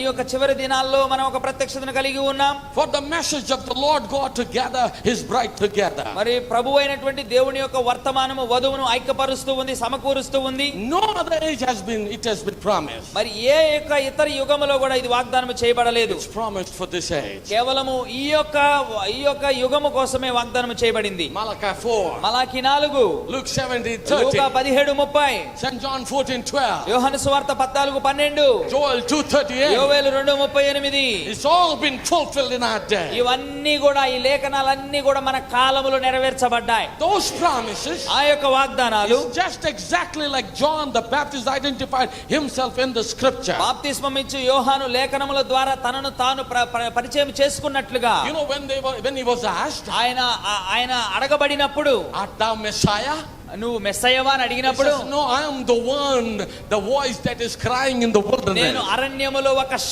ఈ యొక్క చివరి దినాల్లో మనం ఒక ప్రత్యక్షతను కలిగి ఉన్నాం. For the message of the Lord God to gather his bride together. మరి ప్రభు అయినటువంటి దేవుని యొక్క వర్తమానము వధువును ఐక్యపరుస్తూ ఉంది, సమకూరుస్తూ ఉంది. No other age has been promised. మరి ఏ యొక్క ఇతర యుగములో కూడా ఇది వాగ్దానం చేయబడలేదు. It's promised for this age. కేవలము ఈ యొక్క యుగము కోసమే వాగ్దానం చేయబడింది. Malachi 4, మలాకి 4, Luke 17:30, లూకా 17:30, St. John 14:12, యోహాను సువార్త 14:12, Joel 2:38. యోవేలు 2:38. It's all been fulfilled in our day. ఇవన్నీ కూడా ఈ లేఖనాలన్నీ కూడా మన కాలములో నెరవేర్చబడ్డాయి. Those promises ఆ యొక్క వాగ్దానాలు is just exactly like John the Baptist identified himself in the scripture. బాప్తిస్మం ఇచ్చు యోహాను లేఖనముల ద్వారా తనను తాను పరిచయం చేసుకున్నట్లుగా, You know, when he was asked, ఆయన అడగబడినప్పుడు, art thou Messiah? నువ్వు మెస్సయ్యవా అని అడిగినప్పుడు, No, I am the voice that is crying in the wilderness. నేను అరణ్యములో ఒక